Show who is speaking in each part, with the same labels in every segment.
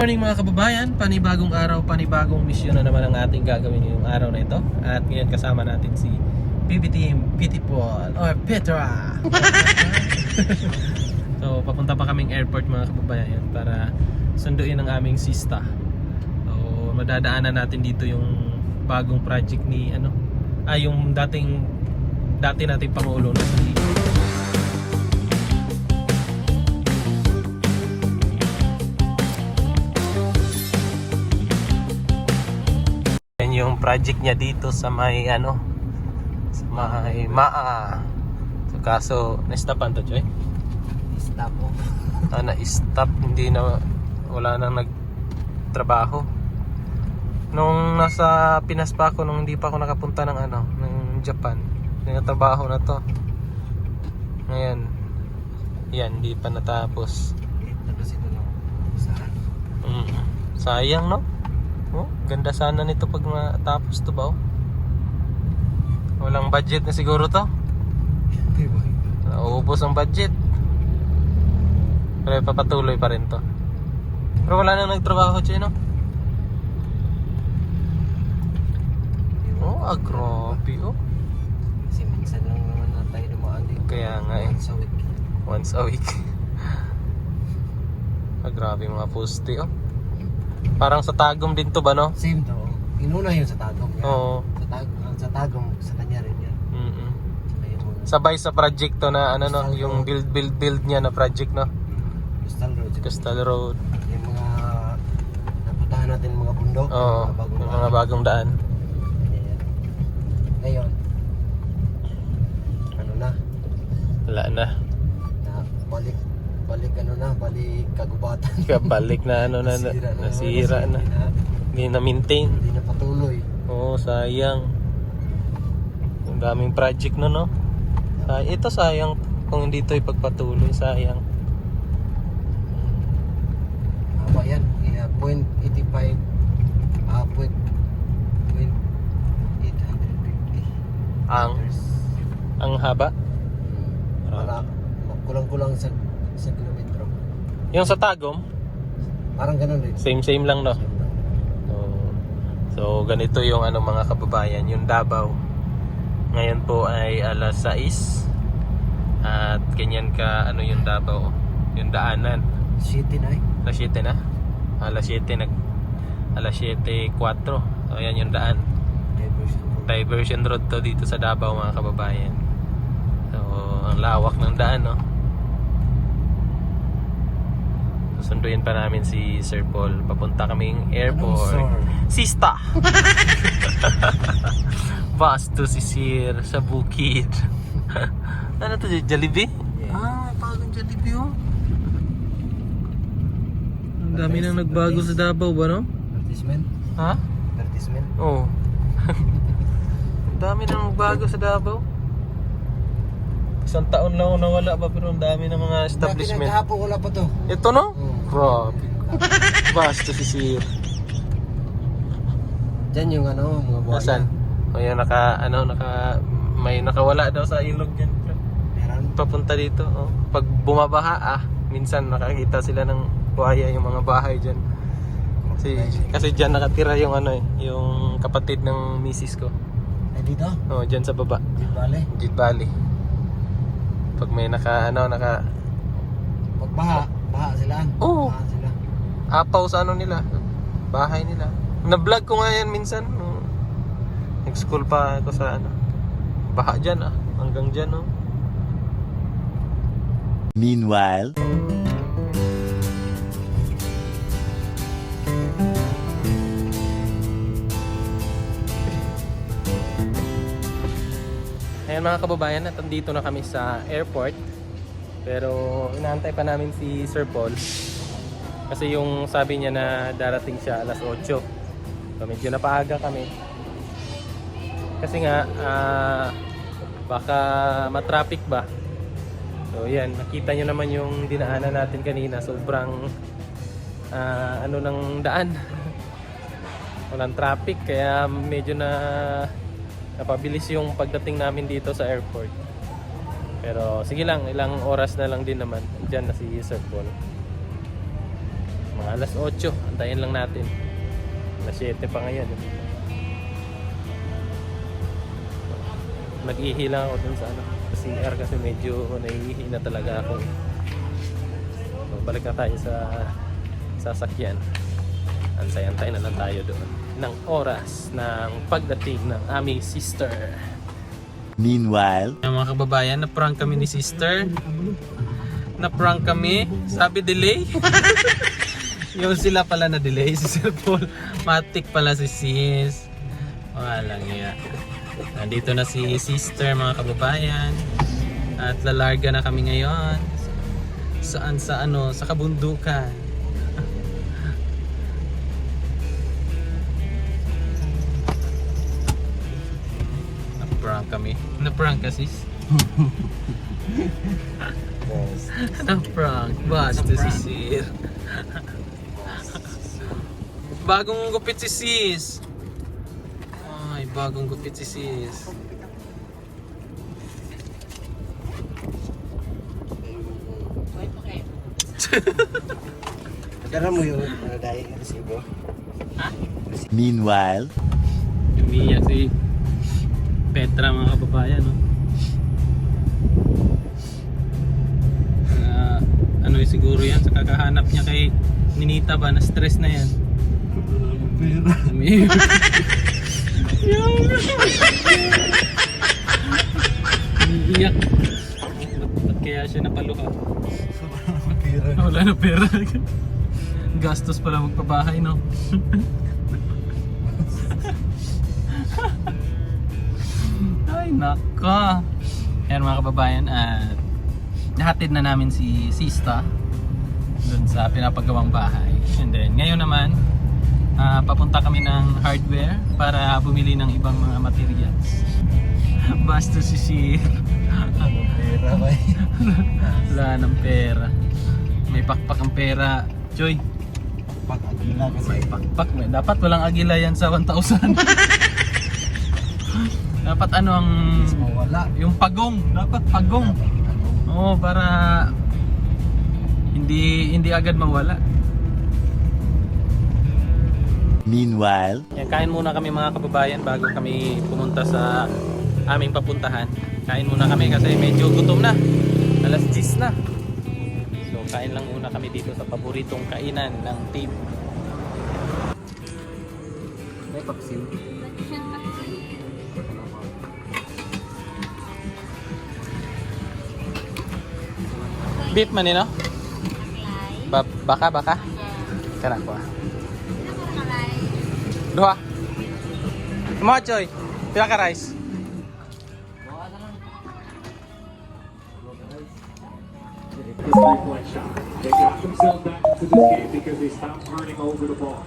Speaker 1: Morning mga kababayan, panibagong araw, panibagong misyon na naman ang ating gagawin ngayong araw na ito. At ngayon kasama natin si PBTeam Pitipol or Petra. So papunta pa kaming airport mga kababayan para sunduin ang aming sista. So madadaanan natin dito yung bagong project ni yung dati nating Pangulo na si yung project niya dito sa may sa may Maa. So kaso na-stopan to, Joy?
Speaker 2: Stop mo.
Speaker 1: Na-stop, hindi na, wala nang nagtrabaho. Nung nasa Pinas pa ako, nung hindi pa ako nakapunta ng ng Japan, nagtatrabaho na to. Ngayon, yan, hindi pa natapos. Sayang, no? Oh, ganda sana nito pag matapos to ba? Walang budget na siguro to. Naubos ang budget. Pero papatuloy pa rin to. Pero wala nang nagtrabaho, Che, no? Oh, grabe, oh.
Speaker 2: Kasi minsan lang naman na tayo dumaan dito.
Speaker 1: Kaya nga eh. Once a week. Grabe mga poste, oh. Parang sa Tagum din to ba, no?
Speaker 2: Same to. Inuna yun sa Tagum.
Speaker 1: Oo.
Speaker 2: Sa Tagum, sa kanya rin yan.
Speaker 1: Sabay sa project to na yung build niya na project, no?
Speaker 2: Coastal Road.
Speaker 1: Coastal Road.
Speaker 2: Yung mga napuntahan natin mga bundok.
Speaker 1: Oo, yung mga bagong daan.
Speaker 2: Ngayon, na?
Speaker 1: Wala na.
Speaker 2: Balik kagubatan.
Speaker 1: Balik na nasira na. Hindi na maintain.
Speaker 2: Hindi na patuloy.
Speaker 1: Oo, sayang. Ang daming project no? Ito sayang kung hindi ito ipagpatuloy, sayang.
Speaker 2: Haba yan, 0.85 0.850
Speaker 1: ang haba?
Speaker 2: Para kulang-kulang sa kilometro.
Speaker 1: Yung sa Tagum?
Speaker 2: Parang ganun rin.
Speaker 1: Same lang, no? So ganito yung mga kababayan, yung Davao. Ngayon po ay alas 6. At ganyan ka yung Davao, yung daanan.
Speaker 2: City na eh.
Speaker 1: Alas 7 na. Alas 7 4. So ayan yung daan. Diversion road to dito sa Davao mga kababayan. So ang lawak ng daan, no? Susunduin pa namin si Sir Paul. Papunta kaming airport. Sista! Basto si Sir sa bukid. Ano to? Jollibee?
Speaker 2: Yeah.
Speaker 1: Bagong Jollibee, oh. Ang dami nang nagbago sa Davao ba, no?
Speaker 2: Advertisement?
Speaker 1: Ha?
Speaker 2: Advertisement?
Speaker 1: Oo. Ang dami nang nagbago sa Davao. Isang taon lang nawala pa, pero ang dami ng mga establishment.
Speaker 2: Kahapon wala pa to.
Speaker 1: Ito, no? Grabe. Basta si Sir.
Speaker 2: Diyan yung mga buwan.
Speaker 1: Nasaan? O yan, may nakawala daw sa ilog dyan.
Speaker 2: Meron.
Speaker 1: Papunta dito. Oh. Pag bumabaha, minsan nakakita sila ng buhaya, yung mga bahay dyan. Kasi dyan nakatira yung yung kapatid ng misis ko.
Speaker 2: Ay dito?
Speaker 1: Oh, dyan sa baba.
Speaker 2: Jit Valley.
Speaker 1: Jit Valley. Pag may
Speaker 2: Pag baha sila.
Speaker 1: Oo.
Speaker 2: Baha sila.
Speaker 1: Apaw sa nila, bahay nila. Na-vlog ko nga yan minsan. Nag-school pa ako sa baha dyan, hanggang dyan, no?
Speaker 3: Meanwhile,
Speaker 1: ayan mga kababayan, at andito na kami sa airport. Pero inaantay pa namin si Sir Paul. Kasi yung sabi niya na darating siya alas 8. So medyo napaaga kami. Kasi nga baka matraffic ba. So yan, nakita nyo naman yung dinaanan natin kanina. Sobrang ng daan. Walang traffic, kaya medyo napabilis yung pagdating namin dito sa airport. Pero sige lang, ilang oras na lang din naman. Diyan na si Sir Paul. Mga alas 8, antayin lang natin. Alas 7 pa ngayon. Nag-ihi lang ako dun sa CR kasi medyo naiihi na talaga ako. So, balik na tayo sa sasakyan. Antay na lang tayo doon ng oras ng pagdating ng aming sister.
Speaker 3: Meanwhile,
Speaker 1: Mga kababayan, na-prank kami ni sister. Na-prank kami. Sabi delay. Yung sila pala na delay. Si Sir Paul. Matik pala si sis. Walang iya. Nandito na si sister, mga kababayan. At lalarga na kami ngayon. Saan sa sa kabundukan. Na-prank kami. Na-prank ka sis? Na-prank. Basta si Sir. Bagong gupit si sis. Ay, bagong gupit si sis.
Speaker 2: Dala mo yung dahil resibo.
Speaker 3: meanwhile,
Speaker 1: Umiyak si Petra, mga kababayan, no? Ano siguro yan sa kakahanap niya kay Ninita ba, na stress na yan. Umiyak. Umiyak. Ba't kaya siya napaluha? Wala na pera. Gastos pala magpabahay, no? Ay, naka. Ayan, mga kababayan, at nahatid na namin si Sista dun sa pinapagawang bahay. And then, ngayon naman, papunta kami ng hardware para bumili ng ibang mga materials. Basta si Sir.
Speaker 2: Pera ba?
Speaker 1: Wala ng pera. May pakpak ang pera. Joy,
Speaker 2: Pag-agila kasi.
Speaker 1: may pakpak. Dapat walang agila yan sa 1,000. Dapat ano ang...
Speaker 2: Mawala.
Speaker 1: Yung pagong. Dapat pagong. Oo, para hindi agad mawala.
Speaker 3: meanwhile,
Speaker 1: Yan, kain muna kami, mga kababayan, bago kami pumunta sa aming papuntahan. Kain muna kami kasi medyo gutom na. Alas 10 na. So kain lang muna kami dito sa paboritong kainan ng team. May paksiw. Beef man no? Baka? Kana ko. Duha. Mo choy. Pila ka rice?
Speaker 4: This lifeline shot. They got themselves back into this game because they stopped turning over the ball.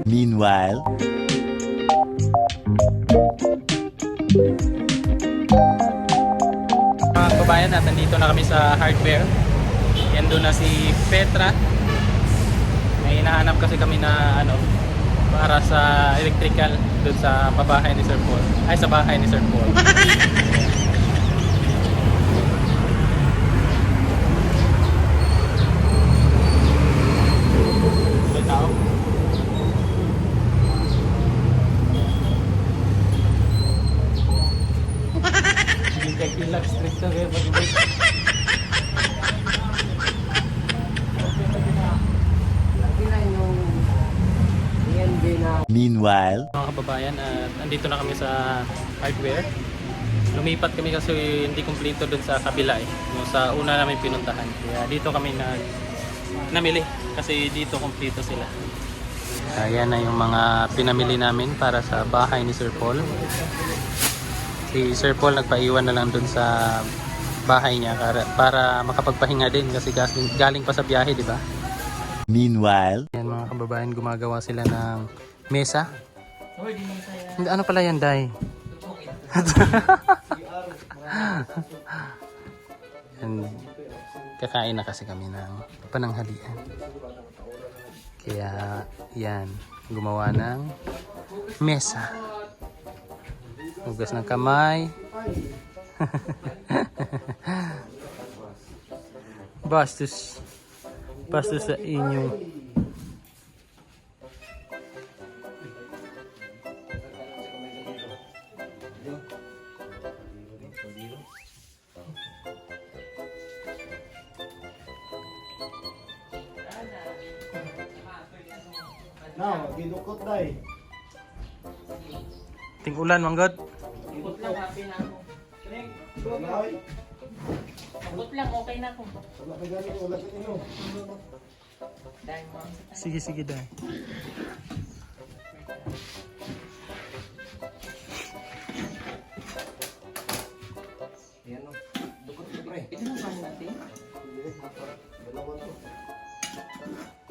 Speaker 3: meanwhile,
Speaker 1: Mga kababayan, at nandito na kami sa hardware. Yan doon na si Petra. May hinahanap kasi kami na para sa electrical doon sa pabahay ni Sir Paul. Ay, sa bahay ni Sir Paul. Tao. Hindi ka kilak strict na kaya pag-ibig.
Speaker 3: meanwhile,
Speaker 1: Mga kababayan, at andito na kami sa hardware. Lumipat kami kasi hindi kumpleto doon sa kabila yung sa una namin pinuntahan. Kaya dito kami namili kasi dito kumpleto sila. Ayan na yung mga pinamili namin para sa bahay ni Sir Paul. Si Sir Paul nagpaiwan na lang doon sa bahay niya para makapagpahinga din kasi galing pa sa biyahe, di ba?
Speaker 3: meanwhile,
Speaker 1: Yan, mga kababayan, gumagawa sila ng Mesa?
Speaker 5: Hoy, di man saya.
Speaker 1: Hindi, ano pala yan, Day? Yan. Kakain na kasi kami ng pananghalian. Kaya, yan. Gumawa ng mesa. Hugas ng kamay. Bastos. Bastos sa inyong.
Speaker 2: Na, ginukot dai.
Speaker 1: Ting ulan, manggod.
Speaker 5: Ikot lang, happy na ako.
Speaker 2: Ay,
Speaker 5: Ikot lang, okay na ako.
Speaker 2: wala pa gani, wala pa inyo.
Speaker 5: Dahil mo.
Speaker 1: Sige, sige, Day.
Speaker 2: Yan no. Dukot ko pre.
Speaker 5: Ito lang ba natin?
Speaker 2: Dalawa to.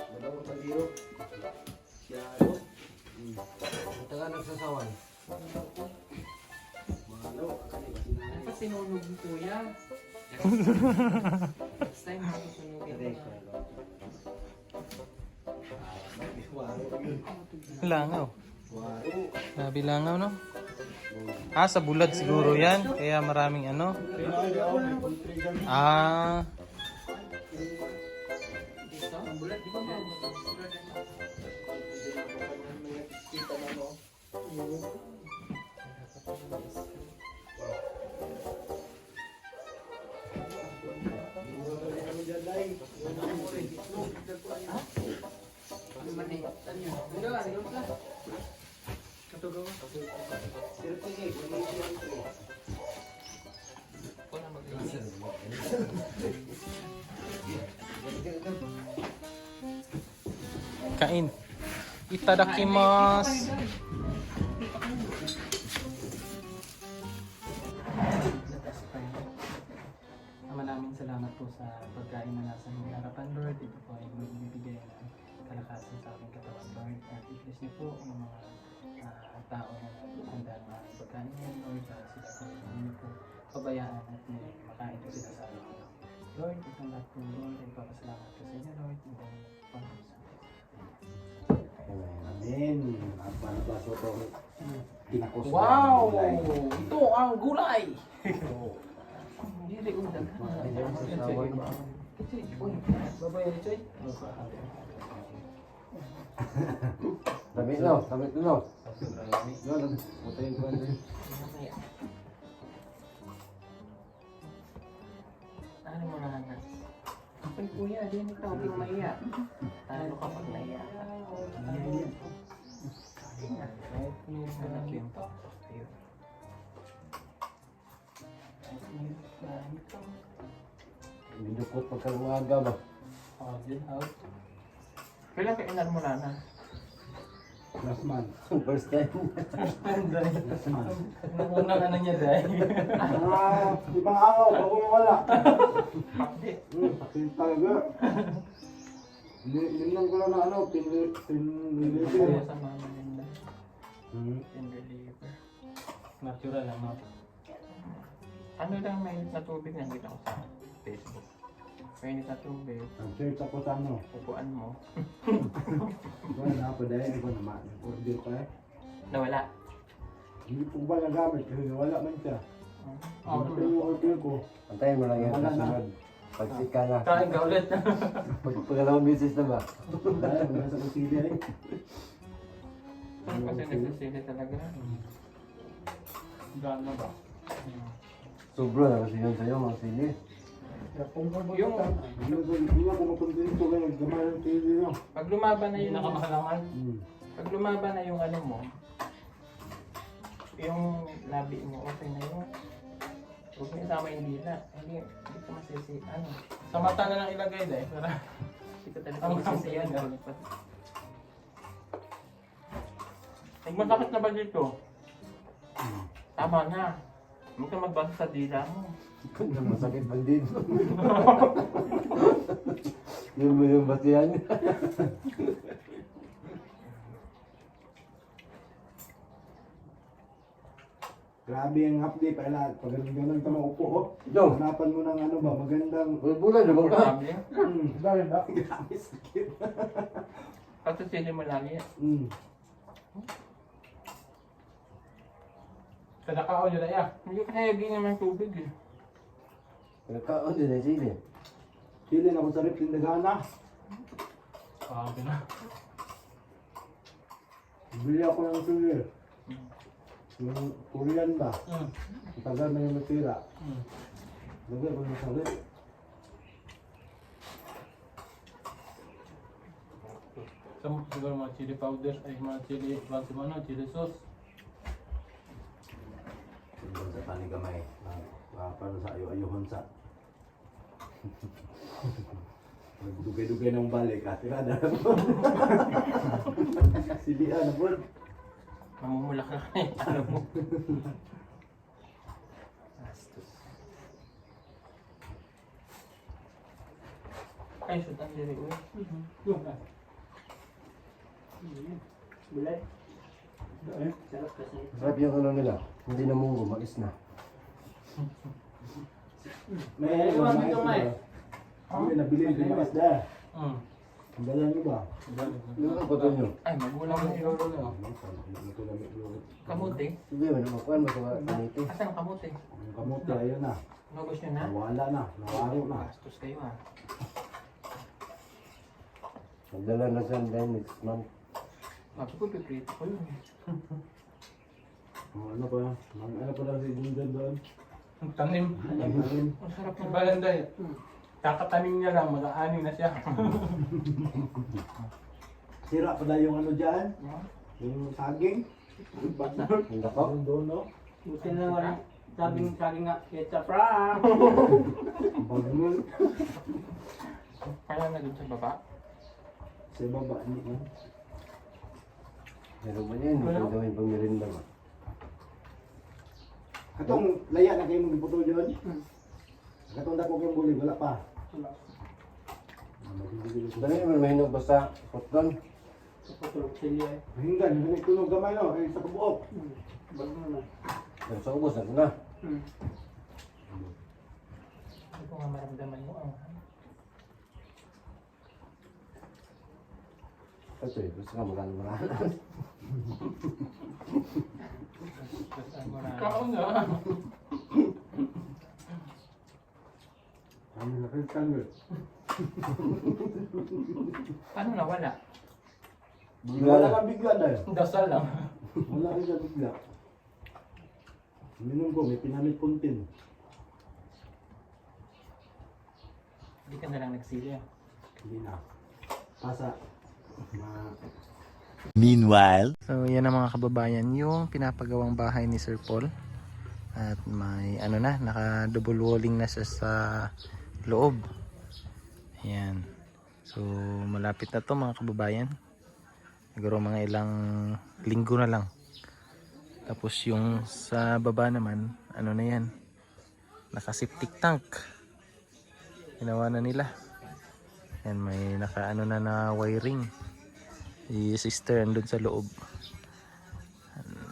Speaker 2: Dalawa tandiro. Siyado. Ang taga nagsasawan. Malo, akali ba sinabi?
Speaker 5: Ano pa sinunog ni Kuya? Next time, ako sunugin ko na.
Speaker 1: Langaw.
Speaker 2: Waro.
Speaker 1: Grabe langaw, no? Ah, sa bulad siguro yan. Kaya maraming ano. Ah,
Speaker 5: Dito? Ang bulat, di ba ba? Ano man eh? Ano ba? Ano ba? Katugawa. Ako na mag-iisip.
Speaker 1: kain. Itadakimasu. Ama namin salamat po sa pagkain na nasa inyong harapan, Lord. Ito po ay magbibigay ng kalakasan sa aking katawan, Lord. At i-bless niyo po ang mga tao na handa ng pagkain niyo, Lord. Para sila po hindi po pabayaan at may makain po sila sa araw. Lord, itong lahat po, Lord, ay papasalamat ko sa inyo, Lord. In the name of the Father, Son,
Speaker 2: Amen. Apa na ba so to? Kinakos.
Speaker 5: Wow! Ito ang gulay! Hindi ko daghan. Babayan ni Choy.
Speaker 2: Damit no, damit no. No, putay ko din.
Speaker 5: Ano mo na na? Ay kuya, di mo tawag yung maya. Talo ka pag naiya.
Speaker 2: Minukot pagkaluaga ba?
Speaker 5: Kailan ka inan mo na?
Speaker 2: Last month. First time. Last month.
Speaker 1: Nung unang ano niya, Day.
Speaker 2: Ibang araw, bago yung wala.
Speaker 5: Pakdi.
Speaker 2: Pakit talaga. Yun lang ko lang na ano,
Speaker 5: Kaya
Speaker 2: piniliver.
Speaker 5: sa mama nila. Tender liver.
Speaker 1: Natural lang, no?
Speaker 5: Ano lang mainit na tubig nandito ko sa Facebook. Mainit na tubig.
Speaker 2: Ang-search ako sa ano.
Speaker 5: Upuan mo.
Speaker 2: Wala pa dahil ako naman. Order pa eh.
Speaker 5: Nawala.
Speaker 2: Hindi po ba nagamit kasi wala man siya.
Speaker 5: Oh,
Speaker 2: Ito yung order ko.
Speaker 6: Antayin mo lang yan
Speaker 2: Wala
Speaker 6: sa
Speaker 2: na.
Speaker 6: sunod. Pagsika na.
Speaker 1: Kain ka ulit.
Speaker 6: Pagkalawang misis na ba?
Speaker 2: Dahil wala sa kusina eh.
Speaker 5: kasi nagsisili talaga.
Speaker 1: Gano ba?
Speaker 6: Sobra na kasi yun sa'yo, mga sili.
Speaker 5: Yung
Speaker 2: Hindi ako mapunta dito kaya nagdamay ng TV nyo.
Speaker 5: pag lumaban na yung
Speaker 1: Nakamakalangan.
Speaker 5: pag lumaban na yung ano mo, yung labi mo, okay na yun. Huwag mo isama yung dila. Hindi ko masisi. Ano?
Speaker 1: Sa mata na lang ilagay, Day. Para
Speaker 5: Hindi ko talaga
Speaker 1: Ang
Speaker 5: masisi yan.
Speaker 1: kapal.
Speaker 5: Nagmasakit na ba dito? Tama na. Huwag ka magbasa sa dila mo.
Speaker 6: Masakit ba din? Yun mo yung batihan.
Speaker 7: Grabe ang update. Pala, pag ganun ka maupo, oh.
Speaker 6: Dong.
Speaker 7: Hanapan mo ng ano ba, magandang...
Speaker 6: Bulan naman ka.
Speaker 5: Grabe.
Speaker 7: Grabe ba? Grabe sakit.
Speaker 5: Kasi sili mo lagi.
Speaker 1: Sa nakao nyo na yan.
Speaker 5: Hindi ko nayagin naman tubig eh.
Speaker 6: Nagkaon din ay sili.
Speaker 7: Sili na ko sa rip, tindagana.
Speaker 1: Grabe na.
Speaker 7: Bili ako ng sili. Yung Korean ba? Tagal na yung matira. Lagay ko na sa rip.
Speaker 1: Siguro mga chili powder, ay mga chili, chili sauce.
Speaker 2: Tingnan sa tani gamay. Para sa ayo-ayohon sa. Dugay-dugay ng balik. Tirada na po. Silihan na po.
Speaker 5: Mamumulak na kayo. Ano mo? Ay, shoot ang diri ko.
Speaker 6: Sarap yung ano nila. Hindi na munggo, mais na.
Speaker 7: May iwan dito, May. Hindi, nabili yung mais dahil. Ang dala nyo ba?
Speaker 6: Yung ang pato nyo.
Speaker 5: Ay, magulang na yun. Kamuti?
Speaker 6: Sige, may namakuan mo sa kaniti.
Speaker 5: Asan ang kamuti?
Speaker 7: Yung kamote, ayun na.
Speaker 5: Nagos nyo na?
Speaker 7: Nawala na. Nawaro na.
Speaker 5: Bastos kayo ah.
Speaker 6: Magdala na siya dahil next month.
Speaker 5: Bakit ko piprito ko yun?
Speaker 7: Ano pa? Ano pa lang si Junjun doon?
Speaker 1: Ang tanim.
Speaker 7: Ayun.
Speaker 5: Ang sarap ng
Speaker 1: Balanday. Kakatanim niya lang, mag-aani na siya.
Speaker 7: Sira pala yung ano dyan. Yung saging.
Speaker 6: Ang dako.
Speaker 7: Yung doon, no?
Speaker 8: Buti na wala. Sabi nga, ketchup wrap.
Speaker 7: Bagul.
Speaker 5: Kaya na dun sa baba.
Speaker 7: Sa baba, hindi na.
Speaker 6: Meron ba yan? Hindi ko gawin pang merinda ba?
Speaker 7: Katong laya na kayo mong iputo dyan. Katong dako kayong bulig, wala pa.
Speaker 6: Dali naman mahinog basta putron.
Speaker 8: Kapatulog sila eh.
Speaker 7: Hinggan, hindi tunog gamay, no? Sa kabuok.
Speaker 8: Bago naman.
Speaker 6: Pero sa ubos na ito na.
Speaker 5: Hindi ko nga maramdaman mo ang
Speaker 6: Ito eh, gusto nga magaan.
Speaker 5: kaon na.
Speaker 7: Kami na kayo tanggol.
Speaker 5: Paano nawala?
Speaker 7: Wala kang bigla dahil.
Speaker 5: Dasal lang.
Speaker 7: Wala kang bigla. Minum ko, may pinamit puntin.
Speaker 5: Hindi ka na lang nagsili.
Speaker 7: Hindi na. Pasa.
Speaker 3: Meanwhile,
Speaker 1: So yan ang mga kababayan, yung pinapagawang bahay ni Sir Paul. At may ano na, naka-double walling na siya sa loob. Ayan. So malapit na to mga kababayan. Siguro mga ilang linggo na lang. Tapos yung sa baba naman, ano na yan, naka-septic tank. Ginawa na nila. Yan, may naka-ano na wiring. Si sister andun sa loob.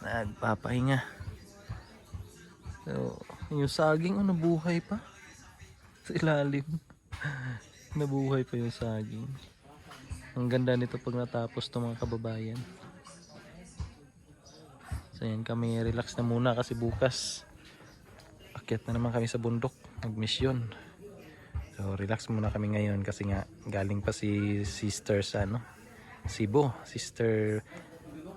Speaker 1: Nagpapahinga. So, yung saging, nabuhay pa. Sa ilalim. Nabuhay pa yung saging. Ang ganda nito pag natapos to mga kababayan. So yan, kami relax na muna kasi bukas akyat na naman kami sa bundok, nagmisyon. So relax muna kami ngayon kasi nga galing pa si sister sa Cebu, sister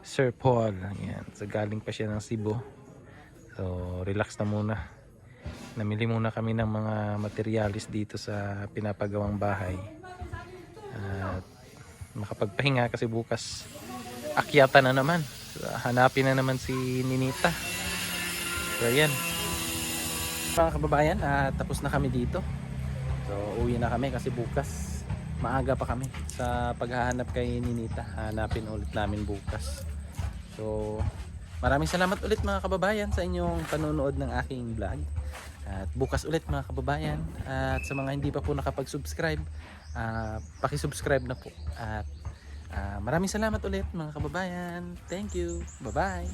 Speaker 1: Sir Paul. Yan. So galing pa siya ng Cebu. So relax na muna. Namili muna kami ng mga materialis dito sa pinapagawang bahay. At makapagpahinga kasi bukas akyatan na naman. So, hanapin na naman si Ninita. So ayan. Mga kababayan, tapos na kami dito. So uwi na kami kasi bukas maaga pa kami sa paghahanap kay Ninita. Hanapin ulit namin bukas. So maraming salamat ulit mga kababayan sa inyong panonood ng aking vlog. At bukas ulit mga kababayan. At sa mga hindi pa po nakapag-subscribe, paki-subscribe na po. At maraming salamat ulit mga kababayan. Thank you. Bye-bye.